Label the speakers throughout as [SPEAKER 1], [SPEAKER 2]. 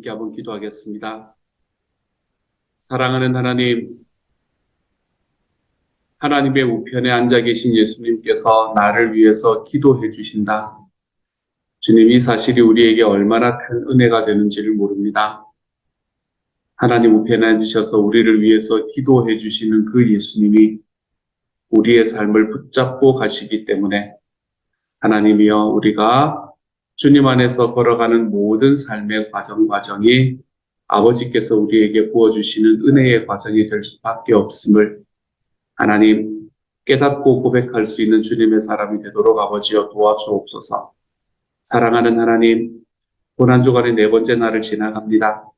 [SPEAKER 1] 함께 한번 기도하겠습니다. 사랑하는 하나님, 하나님의 우편에 앉아 계신 예수님께서 나를 위해서 기도해 주신다. 주님, 이 사실이 우리에게 얼마나 큰 은혜가 되는지를 모릅니다. 하나님 우편에 앉으셔서 우리를 위해서 기도해 주시는 그 예수님이 우리의 삶을 붙잡고 가시기 때문에 하나님이여, 우리가 주님 안에서 걸어가는 모든 삶의 과정이 아버지께서 우리에게 부어주시는 은혜의 과정이 될 수밖에 없음을 하나님 깨닫고 고백할 수 있는 주님의 사람이 되도록 아버지여 도와주옵소서. 사랑하는 하나님, 고난주간의 네 번째 날을 지나갑니다.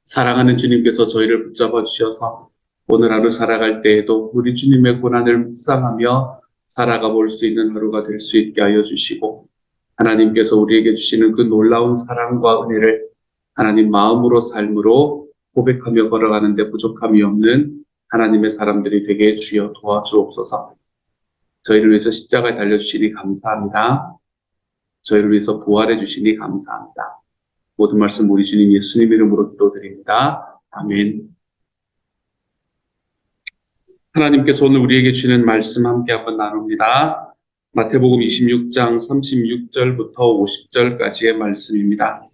[SPEAKER 1] 사랑하는 주님께서 저희를 붙잡아 주셔서 오늘 하루 살아갈 때에도 우리 주님의 고난을 묵상하며 살아가 볼 수 있는 하루가 될 수 있게 하여 주시고, 하나님께서 우리에게 주시는 그 놀라운 사랑과 은혜를 하나님 마음으로 삶으로 고백하며 걸어가는 데 부족함이 없는 하나님의 사람들이 되게 주여 도와주옵소서. 저희를 위해서 십자가에 달려주시니 감사합니다. 저희를 위해서 부활해 주시니 감사합니다. 모든 말씀 우리 주님 예수님 이름으로 기도드립니다. 아멘. 하나님께서 오늘 우리에게 주시는 말씀 함께 한번 나눕니다. 마태복음 26장 36절부터 50절까지의 말씀입니다.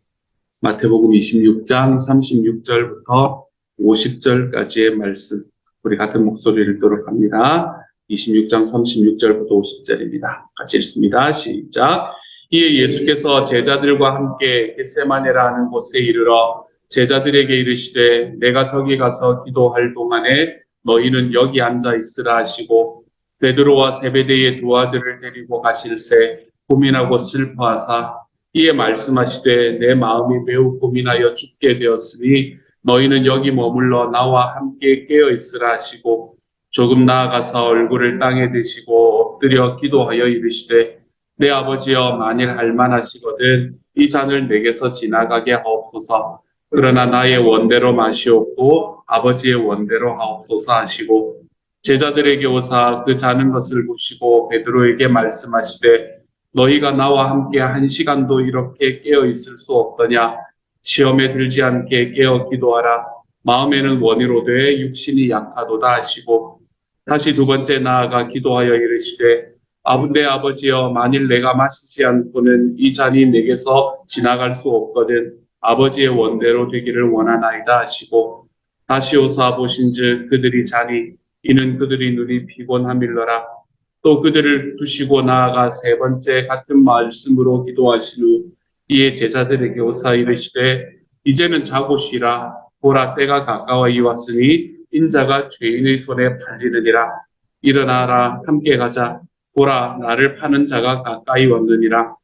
[SPEAKER 1] 마태복음 26장 36절부터 50절까지의 말씀, 우리 같은 목소리를 읽도록 합니다. 26장 36절부터 50절입니다. 같이 읽습니다. 시작. 이에 예수께서 제자들과 함께 겟세마네라 하는 곳에 이르러 제자들에게 이르시되 내가 저기 가서 기도할 동안에 너희는 여기 앉아 있으라 하시고, 베드로와 세베대의 두 아들을 데리고 가실새 고민하고 슬퍼하사 이에 말씀하시되 내 마음이 매우 고민하여 죽게 되었으니 너희는 여기 머물러 나와 함께 깨어 있으라 하시고, 조금 나아가서 얼굴을 땅에 대시고 엎드려 기도하여 이르시되 내 아버지여, 만일 할만하시거든 이 잔을 내게서 지나가게 하옵소서. 그러나 나의 원대로 마시옵고 아버지의 원대로 하옵소서 하시고, 제자들에게 오사 그 자는 것을 보시고 베드로에게 말씀하시되 너희가 나와 함께 1시간도 이렇게 깨어 있을 수 없더냐. 시험에 들지 않게 깨어 기도하라. 마음에는 원이로되 육신이 약하도다 하시고, 다시 두 번째 나아가 기도하여 이르시되 내 아버지여, 만일 내가 마시지 않고는 이 잔이 내게서 지나갈 수 없거든 아버지의 원대로 되기를 원하나이다 하시고, 다시 오사 보신즉 그들이 자니 이는 그들이 눈이 피곤함일러라. 또 그들을 두시고 나아가 세 번째 같은 말씀으로 기도하신 후 이에 제자들에게 오사 이르시되 이제는 자고 쉬라. 보라, 때가 가까워 이왔으니 인자가 죄인의 손에 팔리느니라. 일어나라, 함께 가자. 보라, 나를 파는 자가 가까이 왔느니라.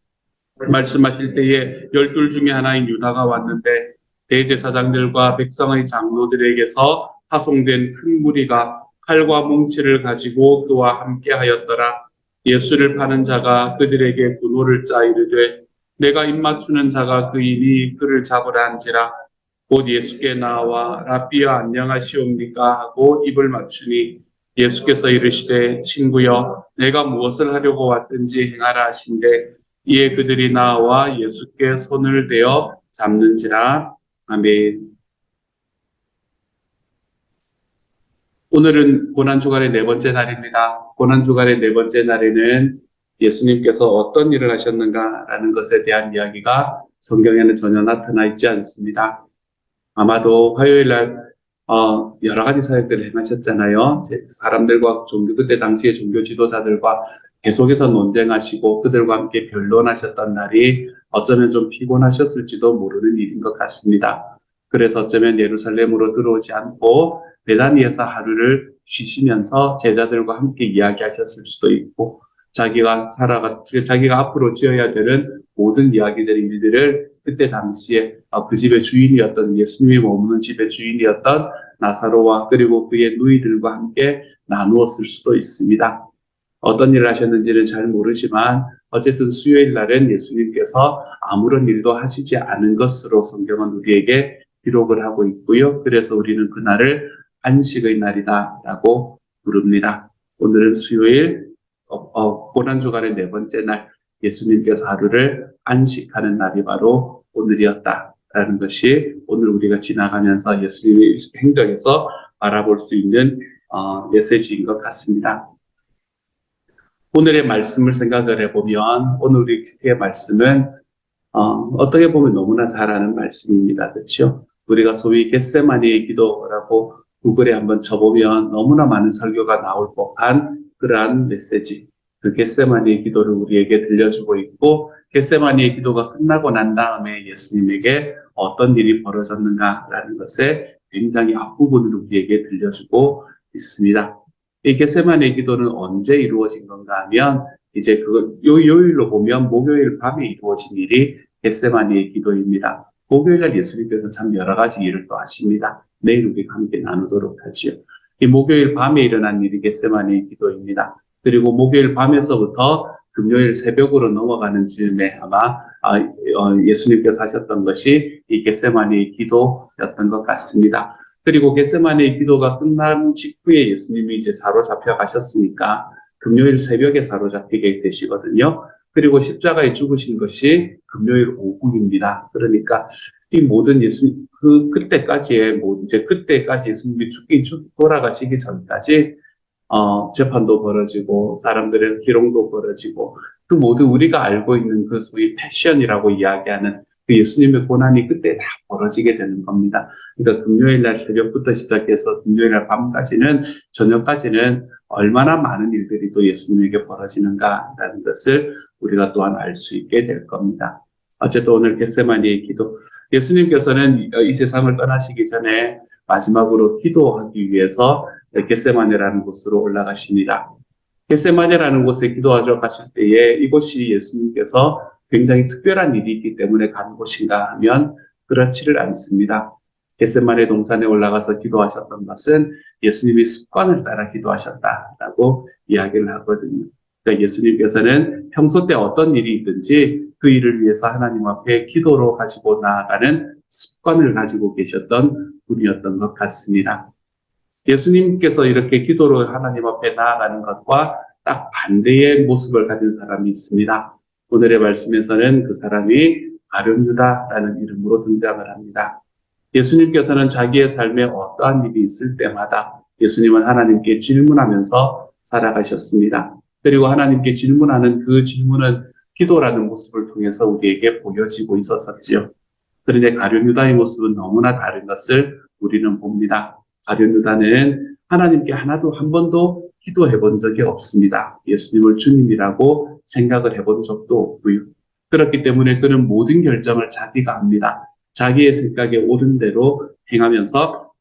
[SPEAKER 1] 말씀하실 때에 12 중에 하나인 유다가 왔는데 대제사장들과 백성의 장로들에게서 파송된 큰 무리가 칼과 뭉치를 가지고 그와 함께 하였더라. 예수를 파는 자가 그들에게 분호를 짜 이르되 내가 입맞추는 자가 그이니 그를 잡으라 한지라. 곧 예수께 나와 라삐여 안녕하시옵니까 하고 입을 맞추니 예수께서 이르시되 친구여, 내가 무엇을 하려고 왔든지 행하라 하신대 이에 그들이 나와 예수께 손을 대어 잡는지라. 아멘. 오늘은 고난주간의 네 번째 날입니다. 고난주간의 네 번째 날에는 예수님께서 어떤 일을 하셨는가라는 것에 대한 이야기가 성경에는 전혀 나타나 있지 않습니다. 아마도 화요일 날 여러 가지 사역들을 행하셨잖아요. 사람들과 그때 당시의 종교 지도자들과 계속해서 논쟁하시고 그들과 함께 변론하셨던 날이 어쩌면 좀 피곤하셨을지도 모르는 일인 것 같습니다. 그래서 어쩌면 예루살렘으로 들어오지 않고 베다니에서 하루를 쉬시면서 제자들과 함께 이야기하셨을 수도 있고, 자기가 앞으로 지어야 되는 모든 이야기들의 일들을 그때 당시에 그 집의 주인이었던, 예수님이 머무는 집의 주인이었던 나사로와 그리고 그의 누이들과 함께 나누었을 수도 있습니다. 어떤 일을 하셨는지는 잘 모르지만 어쨌든 수요일 날은 예수님께서 아무런 일도 하시지 않은 것으로 성경은 우리에게 기록을 하고 있고요. 그래서 우리는 그날을 안식의 날이다라고 부릅니다. 오늘은 수요일 고난주간의 네 번째 날, 예수님께서 하루를 안식하는 날이 바로 오늘이었다. 라는 것이 오늘 우리가 지나가면서 예수님의 행적에서 알아볼 수 있는 메시지인 것 같습니다. 오늘의 말씀을 생각을 해보면 오늘 우리 큐티의 말씀은 어떻게 보면 너무나 잘 아는 말씀입니다. 그렇죠? 우리가 소위 겟세마니의 기도라고 구글에 한번 쳐보면 너무나 많은 설교가 나올 법한 그러한 메시지, 그 겟세마니의 기도를 우리에게 들려주고 있고, 겟세마니의 기도가 끝나고 난 다음에 예수님에게 어떤 일이 벌어졌는가라는 것에 굉장히 앞부분을 우리에게 들려주고 있습니다. 이 겟세마니의 기도는 언제 이루어진 건가 하면 이제 요일로 보면 목요일 밤에 이루어진 일이 겟세마니의 기도입니다. 목요일날 예수님께서 참 여러 가지 일을 또 하십니다. 내일 우리가 함께 나누도록 하지요. 이 목요일 밤에 일어난 일이 겟세마니의 기도입니다. 그리고 목요일 밤에서부터 금요일 새벽으로 넘어가는 즈음에 아마 예수님께서 하셨던 것이 이 겟세마니의 기도였던 것 같습니다. 그리고 겟세마니의 기도가 끝난 직후에 예수님이 이제 사로잡혀 가셨으니까 금요일 새벽에 사로잡히게 되시거든요. 그리고 십자가에 죽으신 것이 금요일 오후입니다. 그러니까 이 모든 그때까지 예수님이 돌아가시기 전까지 재판도 벌어지고 사람들의 희롱도 벌어지고 그 모든 우리가 알고 있는 그 소위 패션이라고 이야기하는 그 예수님의 고난이 그때 다 벌어지게 되는 겁니다. 그러니까 금요일 날 새벽부터 시작해서 금요일 날 밤까지는 저녁까지는 얼마나 많은 일들이 또 예수님에게 벌어지는가라는 것을 우리가 또한 알 수 있게 될 겁니다. 어쨌든 오늘 겟세마니의 기도, 예수님께서는 이 세상을 떠나시기 전에 마지막으로 기도하기 위해서 겟세마네라는 곳으로 올라가십니다. 겟세마네라는 곳에 기도하러 가실 때에 이곳이 예수님께서 굉장히 특별한 일이 있기 때문에 간 곳인가 하면 그렇지를 않습니다. 겟세마네 동산에 올라가서 기도하셨던 것은 예수님이 습관을 따라 기도하셨다라고 이야기를 하거든요. 그러니까 예수님께서는 평소 때 어떤 일이 있든지 그 일을 위해서 하나님 앞에 기도로 가지고 나아가는 습관을 가지고 계셨던 분이었던 것 같습니다. 예수님께서 이렇게 기도로 하나님 앞에 나아가는 것과 딱 반대의 모습을 가진 사람이 있습니다. 오늘의 말씀에서는 그 사람이 가룟유다라는 이름으로 등장을 합니다. 예수님께서는 자기의 삶에 어떠한 일이 있을 때마다 예수님은 하나님께 질문하면서 살아가셨습니다. 그리고 하나님께 질문하는 그 질문은 기도라는 모습을 통해서 우리에게 보여지고 있었지요. 그런데 가룟유다의 모습은 너무나 다른 것을 우리는 봅니다. 가룟유다는 하나님께 하나도 한 번도 기도해 본 적이 없습니다. 예수님을 주님이라고 생각을 해본 적도 없고요. 그렇기 때문에 그는 모든 결정을 자기가 합니다. 자기의 생각에 옳은 대로 행하면서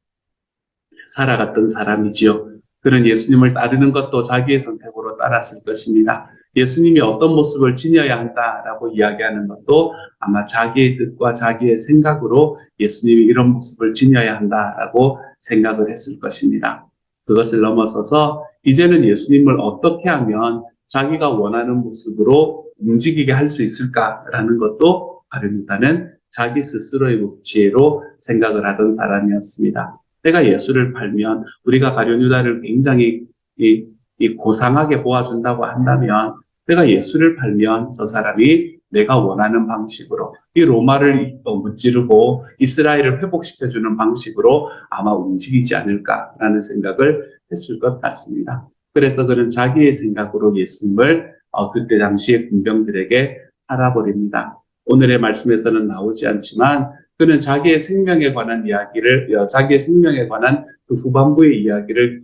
[SPEAKER 1] 살아갔던 사람이지요. 그는 예수님을 따르는 것도 자기의 선택으로 따랐을 것입니다. 예수님이 어떤 모습을 지녀야 한다라고 이야기하는 것도 아마 자기의 뜻과 자기의 생각으로 예수님이 이런 모습을 지녀야 한다라고 생각을 했을 것입니다. 그것을 넘어서서 이제는 예수님을 어떻게 하면 자기가 원하는 모습으로 움직이게 할 수 있을까라는 것도 가룟유다는 자기 스스로의 지혜로 생각을 하던 사람이었습니다. 내가 예수를 팔면 우리가 가룟유다를 굉장히 고상하게 보아준다고 한다면 내가 예수를 팔면 저 사람이 내가 원하는 방식으로 이 로마를 무찌르고 이스라엘을 회복시켜주는 방식으로 아마 움직이지 않을까라는 생각을 했을 것 같습니다. 그래서 그는 자기의 생각으로 예수님을 그때 당시의 군병들에게 팔아버립니다. 오늘의 말씀에서는 나오지 않지만 그는 자기의 생명에 관한 그 후반부의 이야기를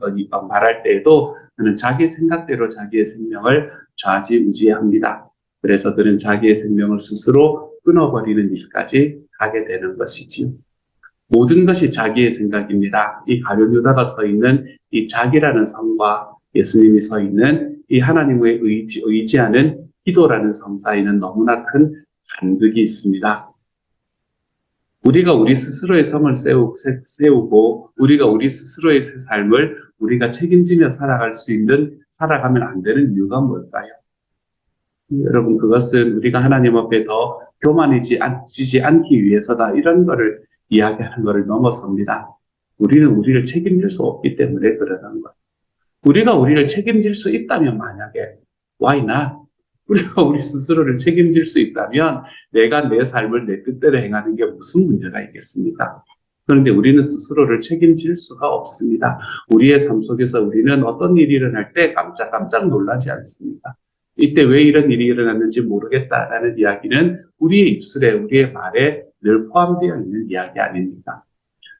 [SPEAKER 1] 말할 때에도 그는 자기 생각대로 자기의 생명을 좌지우지합니다. 그래서 그는 자기의 생명을 스스로 끊어버리는 일까지 가게 되는 것이지요. 모든 것이 자기의 생각입니다. 이 가룟유다가 서 있는 이 자기라는 성과 예수님이 서 있는 이 하나님의 의지하는 기도라는 성 사이는 너무나 큰 간극이 있습니다. 우리가 우리 스스로의 성을 세우고 우리가 우리 스스로의 삶을 우리가 책임지며 살아가면 안 되는 이유가 뭘까요? 여러분, 그것은 우리가 하나님 앞에 더 교만해지지 않기 위해서다. 이런 거를 이야기하는 거를 넘어섭니다. 우리는 우리를 책임질 수 없기 때문에 그러는 거예요. 우리가 우리를 책임질 수 있다면 만약에 why not? 우리가 우리 스스로를 책임질 수 있다면 내가 내 삶을 내 뜻대로 행하는 게 무슨 문제가 있겠습니까? 그런데 우리는 스스로를 책임질 수가 없습니다. 우리의 삶 속에서 우리는 어떤 일이 일어날 때 깜짝깜짝 놀라지 않습니다. 이때 왜 이런 일이 일어났는지 모르겠다라는 이야기는 우리의 입술에, 우리의 말에 늘 포함되어 있는 이야기 아닙니까?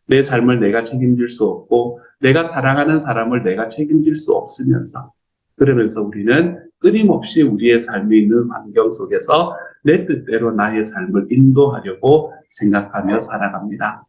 [SPEAKER 1] 내 삶을 내가 책임질 수 없고 내가 사랑하는 사람을 내가 책임질 수 없으면서 그러면서 우리는 끊임없이 우리의 삶에 있는 환경 속에서 내 뜻대로 나의 삶을 인도하려고 생각하며 살아갑니다.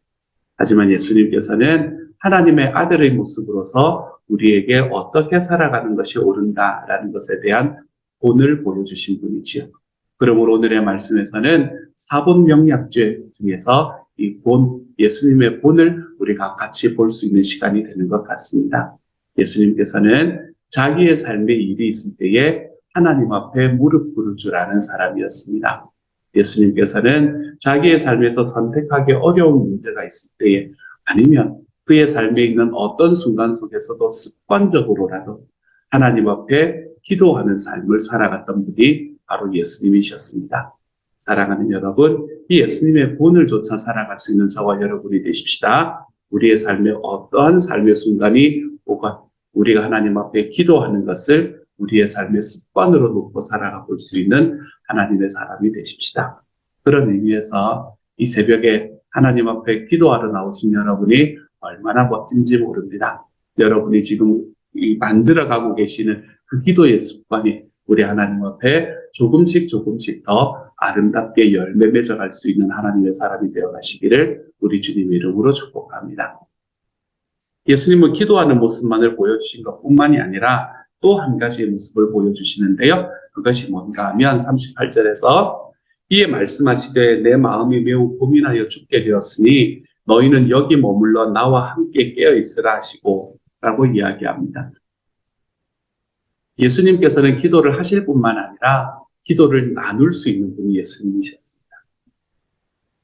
[SPEAKER 1] 하지만 예수님께서는 하나님의 아들의 모습으로서 우리에게 어떻게 살아가는 것이 옳은가라는 것에 대한 본을 보여주신 분이지요. 그러므로 오늘의 말씀에서는 사본 명약죄 중에서 이 본, 예수님의 본을 우리가 같이 볼 수 있는 시간이 되는 것 같습니다. 예수님께서는 자기의 삶에 일이 있을 때에 하나님 앞에 무릎 꿇을 줄 아는 사람이었습니다. 예수님께서는 자기의 삶에서 선택하기 어려운 문제가 있을 때에 아니면 그의 삶에 있는 어떤 순간 속에서도 습관적으로라도 하나님 앞에 기도하는 삶을 살아갔던 분이 바로 예수님이셨습니다. 사랑하는 여러분, 이 예수님의 본을 조차 살아갈 수 있는 저와 여러분이 되십시다. 우리의 삶에 어떠한 삶의 순간이 오가 우리가 하나님 앞에 기도하는 것을 우리의 삶의 습관으로 놓고 살아가 볼 수 있는 하나님의 사람이 되십시다. 그런 의미에서 이 새벽에 하나님 앞에 기도하러 나오신 여러분이 얼마나 멋진지 모릅니다. 여러분이 지금 만들어가고 계시는 그 기도의 습관이 우리 하나님 앞에 조금씩 더 아름답게 열매 맺어갈 수 있는 하나님의 사람이 되어 가시기를 우리 주님의 이름으로 축복합니다. 예수님은 기도하는 모습만을 보여주신 것뿐만이 아니라 또 한 가지의 모습을 보여주시는데요. 그것이 뭔가 하면 38절에서 이에 말씀하시되 내 마음이 매우 고민하여 죽게 되었으니 너희는 여기 머물러 나와 함께 깨어있으라 하시고 라고 이야기합니다. 예수님께서는 기도를 하실 뿐만 아니라 기도를 나눌 수 있는 분이 예수님이셨습니다.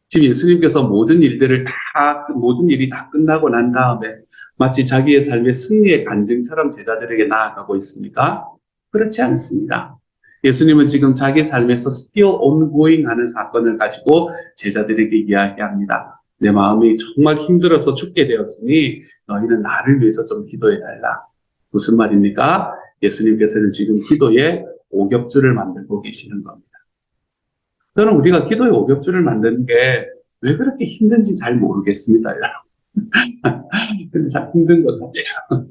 [SPEAKER 1] 지금 예수님께서 모든 일이 다 끝나고 난 다음에 마치 자기의 삶의 승리의 간증처럼 제자들에게 나아가고 있습니까? 그렇지 않습니다. 예수님은 지금 자기 삶에서 still ongoing 하는 사건을 가지고 제자들에게 이야기합니다. 내 마음이 정말 힘들어서 죽게 되었으니 너희는 나를 위해서 좀 기도해달라. 무슨 말입니까? 예수님께서는 지금 기도에 오겹줄을 만들고 계시는 겁니다. 저는 우리가 기도의 오겹줄을 만드는 게 왜 그렇게 힘든지 잘 모르겠습니다, 여러분. 근데 참 힘든 것 같아요.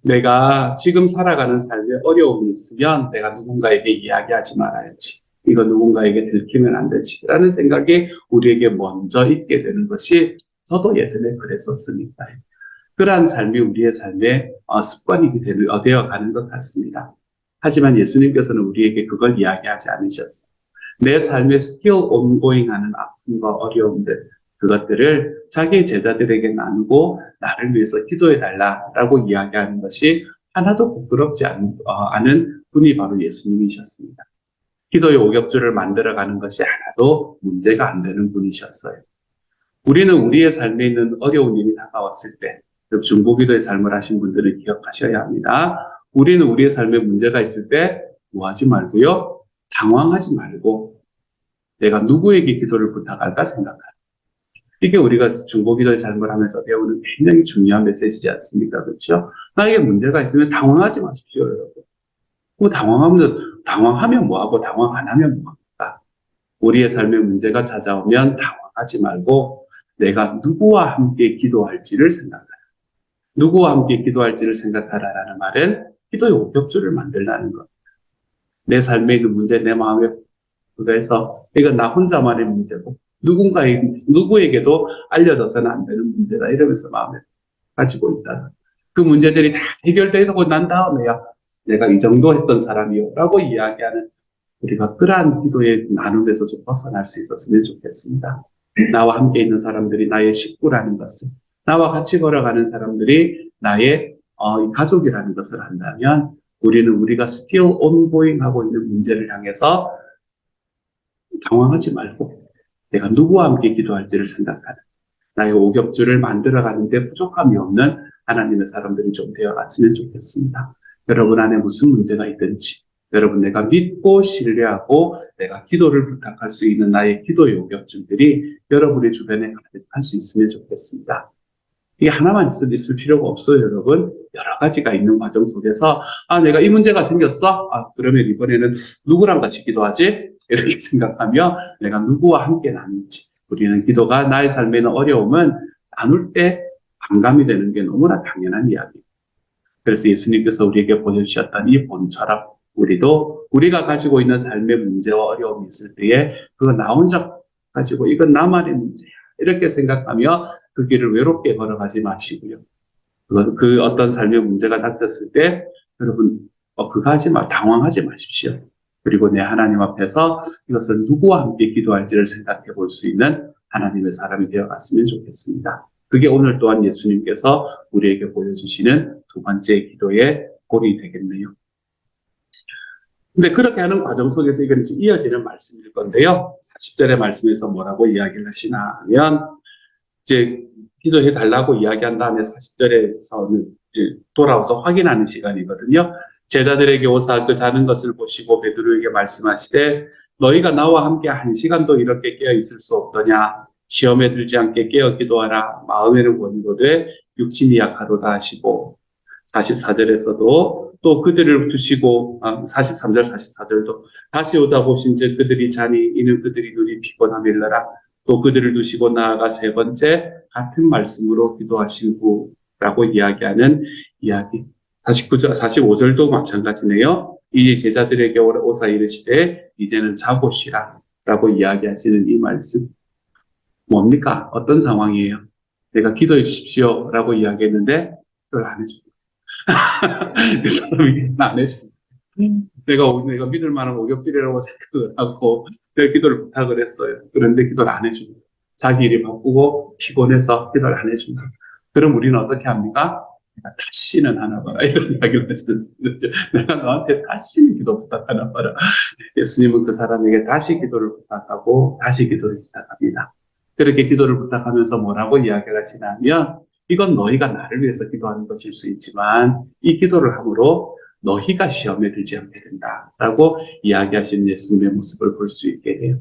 [SPEAKER 1] 내가 지금 살아가는 삶에 어려움이 있으면 내가 누군가에게 이야기하지 말아야지. 이거 누군가에게 들키면 안 되지. 라는 생각이 우리에게 먼저 있게 되는 것이 저도 예전에 그랬었으니까. 그러한 삶이 우리의 삶의 습관이 되어가는 것 같습니다. 하지만 예수님께서는 우리에게 그걸 이야기하지 않으셨어요. 내 삶에 still ongoing 하는 아픔과 어려움들, 그것들을 자기의 제자들에게 나누고 나를 위해서 기도해달라라고 이야기하는 것이 하나도 부끄럽지 않은 분이 바로 예수님이셨습니다. 기도의 오겹줄을 만들어가는 것이 하나도 문제가 안 되는 분이셨어요. 우리는 우리의 삶에 있는 어려운 일이 다가왔을 때, 중보기도의 삶을 하신 분들은 기억하셔야 합니다. 우리는 우리의 삶에 문제가 있을 때 뭐 하지 말고요. 당황하지 말고 내가 누구에게 기도를 부탁할까 생각하라. 이게 우리가 중보기도의 삶을 하면서 배우는 굉장히 중요한 메시지지 않습니까? 그렇죠? 나에게 문제가 있으면 당황하지 마십시오, 여러분. 당황하면 뭐하고 당황 안 하면 뭐합니까? 우리의 삶에 문제가 찾아오면 당황하지 말고 내가 누구와 함께 기도할지를 생각하라. 누구와 함께 기도할지를 생각하라라는 말은 기도의 오겹줄을 만들라는 겁니다. 내 삶에 있는 문제, 내 마음에 그래서 이건 나 혼자만의 문제고 누구에게도 알려져서는 안 되는 문제다 이러면서 마음에 가지고 있다. 그 문제들이 다 해결되고 난 다음에야 내가 이 정도 했던 사람이요 라고 이야기하는 우리가 그러한 기도의 나눔에서 좀 벗어날 수 있었으면 좋겠습니다. 나와 함께 있는 사람들이 나의 식구라는 것을, 나와 같이 걸어가는 사람들이 나의 가족이라는 것을 한다면 우리는 우리가 still ongoing 하고 있는 문제를 향해서 당황하지 말고 내가 누구와 함께 기도할지를 생각하는 나의 오겹줄을 만들어가는데 부족함이 없는 하나님의 사람들이 좀 되어갔으면 좋겠습니다. 여러분 안에 무슨 문제가 있든지 여러분, 내가 믿고 신뢰하고 내가 기도를 부탁할 수 있는 나의 기도 요격증들이 여러분의 주변에 가득할 수 있으면 좋겠습니다. 이게 하나만 있을 필요가 없어요, 여러분. 여러 가지가 있는 과정 속에서, 내가 이 문제가 생겼어? 그러면 이번에는 누구랑 같이 기도하지? 이렇게 생각하며 내가 누구와 함께 나눌지. 우리는 기도가 나의 삶에 있는 어려움은 나눌 때 반감이 되는 게 너무나 당연한 이야기입니다. 그래서 예수님께서 우리에게 보여주셨던 이 본처럼 우리도 우리가 가지고 있는 삶의 문제와 어려움이 있을 때에 그거 나 혼자 가지고 이건 나만의 문제야. 이렇게 생각하며 그 길을 외롭게 걸어가지 마시고요. 그 어떤 삶의 문제가 닥쳤을 때 여러분 그거 하지 당황하지 마십시오. 그리고 내 하나님 앞에서 이것을 누구와 함께 기도할지를 생각해 볼 수 있는 하나님의 사람이 되어갔으면 좋겠습니다. 그게 오늘 또한 예수님께서 우리에게 보여주시는 두 번째 기도의 골이 되겠네요. 근데 그렇게 하는 과정 속에서 이건 이어지는 말씀일 건데요. 40절의 말씀에서 뭐라고 이야기를 하시나 하면 이제 기도해 달라고 이야기한 다음에 40절에서는 돌아와서 확인하는 시간이거든요. 제자들에게 오사 그 자는 것을 보시고 베드로에게 말씀하시되 너희가 나와 함께 1시간도 이렇게 깨어 있을 수 없더냐. 시험에 들지 않게 깨어 기도하라. 마음에는 원이로되 육신이 약하도다 하시고 44절에서도 또 그들을 두시고 43절 44절도 다시 오자 보신즉 그들이 자니 이는 그들이 눈이 피곤함일러라. 또 그들을 두시고 나아가 세 번째 같은 말씀으로 기도하신 후라고 이야기하는 이야기. 49절, 45절도 마찬가지네요. 이 제자들에게 오사 이르시되 이제는 자고 쉬라 라고 이야기하시는 이 말씀. 뭡니까? 어떤 상황이에요? 내가 기도해 주십시오 라고 이야기했는데 그걸 안 해줍니다. 그 사람이 안 해줍니다. 내가 믿을 만한 오격들이라고 생각을 하고 내가 기도를 부탁을 했어요. 그런데 기도를 안 해줍니다. 자기 일이 바쁘고 피곤해서 기도를 안 해줍니다. 그럼 우리는 어떻게 합니까? 내가 다시는 하나 봐라. 이런 이야기를 하셨습니다. 내가 너한테 다시는 기도 부탁하나 봐라. 예수님은 그 사람에게 다시 기도를 부탁하고 다시 기도를 부탁합니다. 그렇게 기도를 부탁하면서 뭐라고 이야기를 하시냐면 이건 너희가 나를 위해서 기도하는 것일 수 있지만 이 기도를 함으로 너희가 시험에 들지 않게 된다라고 이야기하시는 예수님의 모습을 볼 수 있게 돼요.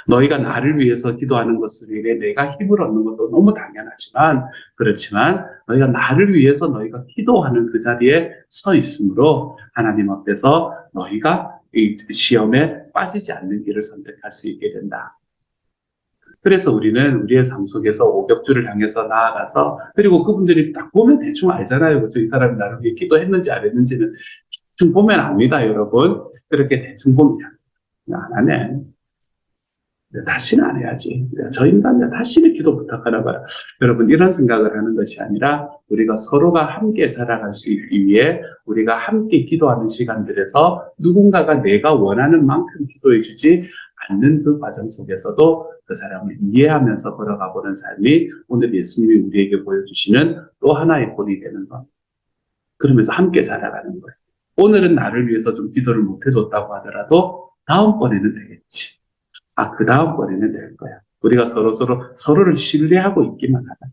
[SPEAKER 1] 너희가 나를 위해서 기도하는 것을 위해 내가 힘을 얻는 것도 너무 당연하지만 그렇지만 너희가 나를 위해서 너희가 기도하는 그 자리에 서 있으므로 하나님 앞에서 너희가 이 시험에 빠지지 않는 길을 선택할 수 있게 된다. 그래서 우리는 우리의 삶 속에서 오격주를 향해서 나아가서 그리고 그분들이 딱 보면 대충 알잖아요. 그렇죠? 이 사람이 나를 위해 기도했는지 안 했는지는 대충 보면 압니다, 여러분. 그렇게 대충 보면 안 하네. 다시는 안 해야지. 저 인간이 다시는 기도 부탁하나 봐요. 여러분 이런 생각을 하는 것이 아니라 우리가 서로가 함께 자라갈 수 있기 위해 우리가 함께 기도하는 시간들에서 누군가가 내가 원하는 만큼 기도해 주지 않는 그 과정 속에서도 그 사람을 이해하면서 걸어가 보는 삶이 오늘 예수님이 우리에게 보여주시는 또 하나의 본이 되는 것. 그러면서 함께 자라가는 거예요. 오늘은 나를 위해서 좀 기도를 못 해줬다고 하더라도 다음번에는 되겠지. 그 다음번에는 될 거야. 우리가 서로를 신뢰하고 있기만 하다.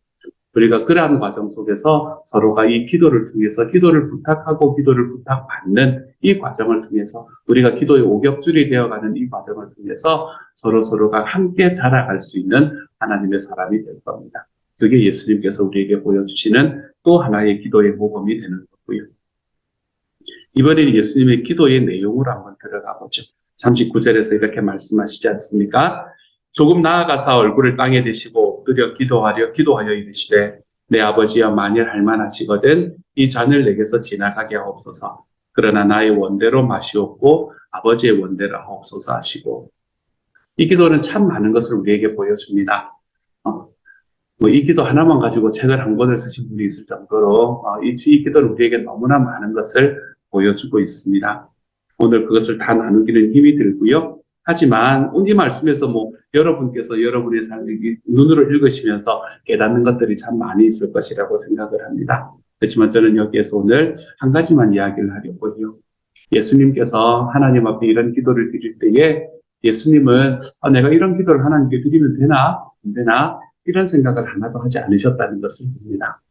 [SPEAKER 1] 우리가 그러한 과정 속에서 서로가 이 기도를 통해서 기도를 부탁하고 기도를 부탁받는 이 과정을 통해서 우리가 기도의 오격줄이 되어가는 이 과정을 통해서 서로가 함께 자라갈 수 있는 하나님의 사람이 될 겁니다. 그게 예수님께서 우리에게 보여주시는 또 하나의 기도의 모범이 되는 거고요. 이번에는 예수님의 기도의 내용으로 한번 들어가 보죠. 39절에서 이렇게 말씀하시지 않습니까? 조금 나아가서 얼굴을 땅에 대시고 엎드려 기도하여 이르시되 내 아버지여 만일 할만하시거든 이 잔을 내게서 지나가게 하옵소서. 그러나 나의 원대로 마시옵고 아버지의 원대로 하옵소서 하시고 이 기도는 참 많은 것을 우리에게 보여줍니다. 이 기도 하나만 가지고 책을 한 권을 쓰신 분이 있을 정도로 이 기도는 우리에게 너무나 많은 것을 보여주고 있습니다. 오늘 그것을 다 나누기는 힘이 들고요. 하지만 이 말씀에서 여러분께서 여러분의 삶을 눈으로 읽으시면서 깨닫는 것들이 참 많이 있을 것이라고 생각을 합니다. 그렇지만 저는 여기에서 오늘 한 가지만 이야기를 하려고 해요. 예수님께서 하나님 앞에 이런 기도를 드릴 때에 예수님은 내가 이런 기도를 하나님께 드리면 되나? 안 되나? 이런 생각을 하나도 하지 않으셨다는 것을 봅니다.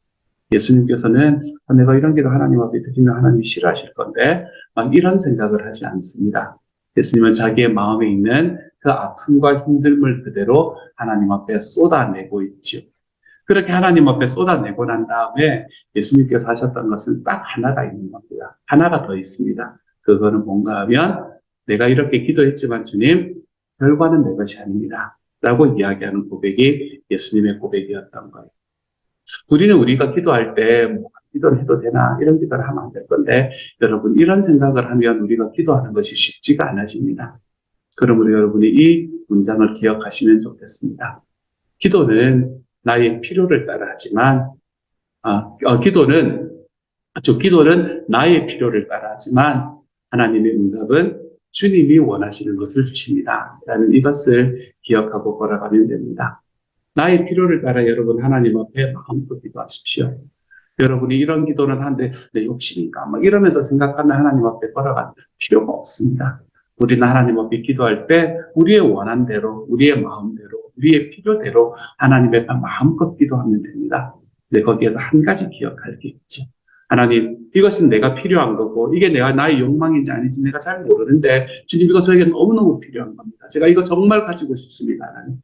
[SPEAKER 1] 예수님께서는 내가 이런 기도 하나님 앞에 드리면 하나님이 싫어하실 건데 막 이런 생각을 하지 않습니다. 예수님은 자기의 마음에 있는 그 아픔과 힘듦을 그대로 하나님 앞에 쏟아내고 있지요. 그렇게 하나님 앞에 쏟아내고 난 다음에 예수님께서 하셨던 것은 딱 하나가 있는 겁니다. 하나가 더 있습니다. 그거는 뭔가 하면 내가 이렇게 기도했지만 주님, 결과는 내 것이 아닙니다. 라고 이야기하는 고백이 예수님의 고백이었던 거예요. 우리가 기도할 때 뭐, 기도를 해도 되나? 이런 기도를 하면 안 될 건데, 여러분, 이런 생각을 하면 우리가 기도하는 것이 쉽지가 않아집니다. 그러므로 여러분이 이 문장을 기억하시면 좋겠습니다. 기도는 나의 필요를 따라 하지만, 기도는 나의 필요를 따라 하지만, 하나님의 응답은 주님이 원하시는 것을 주십니다. 라는 이것을 기억하고 걸어가면 됩니다. 나의 필요를 따라 여러분 하나님 앞에 마음껏 기도하십시오. 여러분이 이런 기도는 하는데 내 욕심인가 막 이러면서 생각하면 하나님 앞에 걸어갈 필요가 없습니다. 우리는 하나님 앞에 기도할 때 우리의 원한대로, 우리의 마음대로, 우리의 필요대로 하나님 앞에 마음껏 기도하면 됩니다. 근데 거기에서 한 가지 기억할 게 있죠. 하나님, 이것은 내가 필요한 거고 이게 나의 욕망인지 아닌지 내가 잘 모르는데 주님 이거 저에게 너무너무 필요한 겁니다. 제가 이거 정말 가지고 싶습니다. 하나님.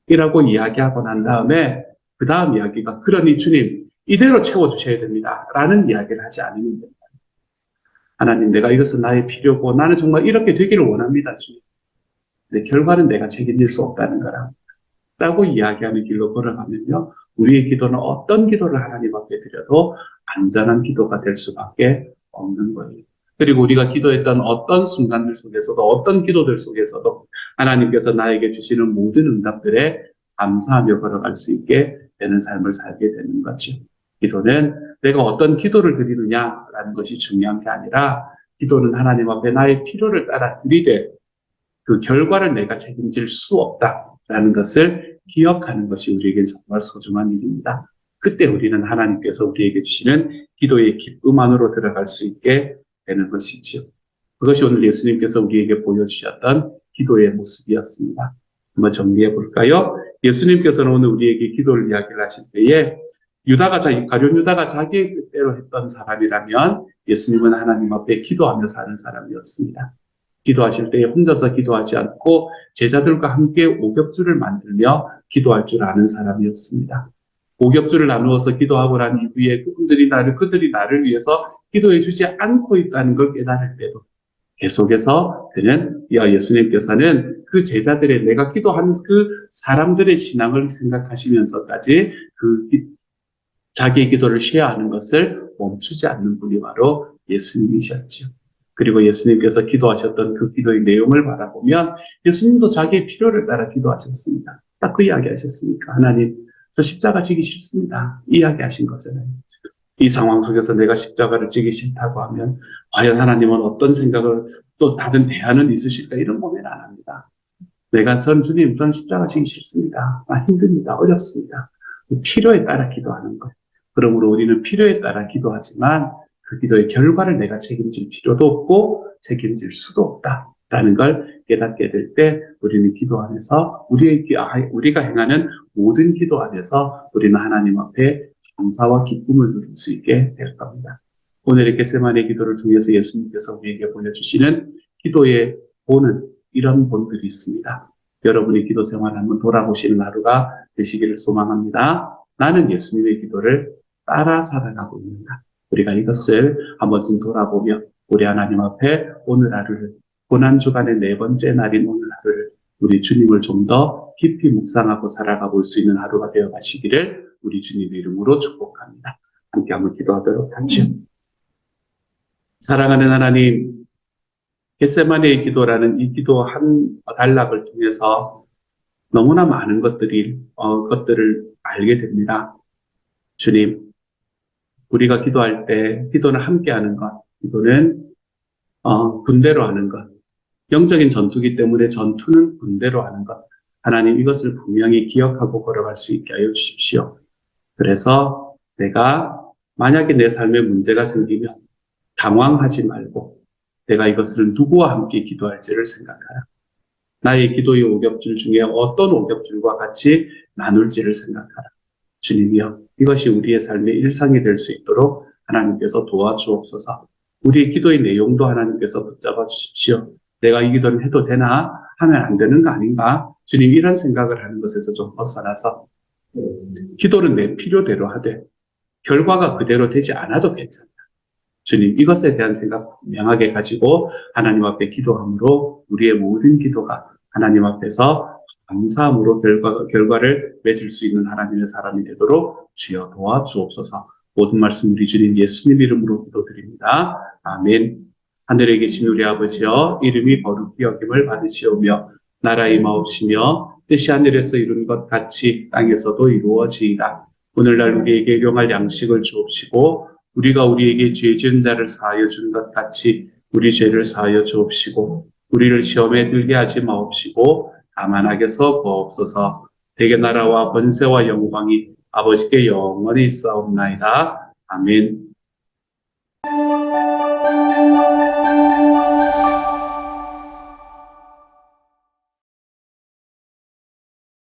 [SPEAKER 1] 이라고 이야기하고 난 다음에 그 다음 이야기가 그러니 주님 이대로 채워주셔야 됩니다. 라는 이야기를 하지 않으면 됩니다. 하나님 내가 이것은 나의 필요고 나는 정말 이렇게 되기를 원합니다. 주님. 근데 결과는 내가 책임질 수 없다는 거라. 라고 이야기하는 길로 걸어가면요. 우리의 기도는 어떤 기도를 하나님 앞에 드려도 안전한 기도가 될 수밖에 없는 거예요. 그리고 우리가 기도했던 어떤 순간들 속에서도 어떤 기도들 속에서도 하나님께서 나에게 주시는 모든 응답들에 감사하며 걸어갈 수 있게 되는 삶을 살게 되는 거죠. 기도는 내가 어떤 기도를 드리느냐라는 것이 중요한 게 아니라 기도는 하나님 앞에 나의 필요를 따라 드리되 그 결과를 내가 책임질 수 없다라는 것을 기억하는 것이 우리에게 정말 소중한 일입니다. 그때 우리는 하나님께서 우리에게 주시는 기도의 기쁨 안으로 들어갈 수 있게 되는 것이지요. 그것이 오늘 예수님께서 우리에게 보여주셨던 기도의 모습이었습니다. 한번 정리해 볼까요? 예수님께서는 오늘 우리에게 기도를 이야기를 하실 때에 가룟 유다가 자기의 뜻대로 했던 사람이라면 예수님은 하나님 앞에 기도하며 사는 사람이었습니다. 기도하실 때에 혼자서 기도하지 않고 제자들과 함께 오겹줄을 만들며 기도할 줄 아는 사람이었습니다. 오겹줄을 나누어서 기도하고 난 이후에 그들이 나를 위해서 기도해 주지 않고 있다는 걸 깨달을 때도 계속해서 예수님께서는 그 제자들의 내가 기도하는 그 사람들의 신앙을 생각하시면서까지 자기의 기도를 쉐어하는 것을 멈추지 않는 분이 바로 예수님이셨죠. 그리고 예수님께서 기도하셨던 그 기도의 내용을 바라보면 예수님도 자기의 필요를 따라 기도하셨습니다. 딱 그 이야기 하셨으니까 하나님 저 십자가 지기 싫습니다. 이야기하신 거잖아요. 이 상황 속에서 내가 십자가를 지기 싫다고 하면 과연 하나님은 어떤 생각을 또 다른 대안은 있으실까 이런 고민 안 합니다. 전 주님 전 십자가 지기 싫습니다. 힘듭니다. 어렵습니다. 필요에 따라 기도하는 거예요. 그러므로 우리는 필요에 따라 기도하지만 그 기도의 결과를 내가 책임질 필요도 없고 책임질 수도 없다라는 걸 깨닫게 될 때 우리는 기도 안에서 우리가 행하는 모든 기도 안에서 우리는 하나님 앞에 감사와 기쁨을 누릴 수 있게 될 겁니다. 오늘의 겟세마네 기도를 통해서 예수님께서 우리에게 보여주시는 기도의 본은 이런 본들이 있습니다. 여러분의 기도 생활 한번 돌아보시는 하루가 되시기를 소망합니다. 나는 예수님의 기도를 따라 살아가고 있는가? 우리가 이것을 한 번쯤 돌아보며 우리 하나님 앞에 오늘 하루를 고난주간의 4번째 날인 오늘 하루를 우리 주님을 좀 더 깊이 묵상하고 살아가 볼 수 있는 하루가 되어 가시기를 우리 주님의 이름으로 축복합니다. 함께 한번 기도하도록 하죠. 사랑하는 하나님, 겟세마네의 기도라는 이 기도 한 단락을 통해서 너무나 많은 것들을 알게 됩니다. 주님, 우리가 기도할 때 기도는 함께하는 것, 기도는 군대로 하는 것, 영적인 전투기 때문에 전투는 군대로 하는 것. 하나님 이것을 분명히 기억하고 걸어갈 수 있게 하여 주십시오. 그래서 내가 만약에 내 삶에 문제가 생기면 당황하지 말고 내가 이것을 누구와 함께 기도할지를 생각하라. 나의 기도의 오겹줄 중에 어떤 오겹줄과 같이 나눌지를 생각하라. 주님이여, 이것이 우리의 삶의 일상이 될 수 있도록 하나님께서 도와주옵소서. 우리의 기도의 내용도 하나님께서 붙잡아 주십시오. 내가 이 기도는 해도 되나? 하면 안 되는 거 아닌가? 주님, 이런 생각을 하는 것에서 좀 벗어나서 기도는 내 필요대로 하되 결과가 그대로 되지 않아도 괜찮다. 주님, 이것에 대한 생각 분명하게 가지고 하나님 앞에 기도함으로 우리의 모든 기도가 하나님 앞에서 감사함으로 결과를 맺을 수 있는 하나님의 사람이 되도록 주여 도와주옵소서. 모든 말씀 우리 주님 예수님 이름으로 기도드립니다. 아멘. 하늘에 계신 우리 아버지여, 이름이 거룩히 여김을 받으시오며 나라 임하옵시며 뜻이 하늘에서 이룬 것 같이 땅에서도 이루어지이다. 오늘날 우리에게 일용할 양식을 주옵시고 우리가 우리에게 죄 지은 자를 사하여 준 것 같이 우리 죄를 사하여 주옵시고 우리를 시험에 들게 하지 마옵시고 다만 악에서 구하옵소서. 대개 나라와 번세와 영광이 아버지께 영원히 있사옵나이다. 아멘.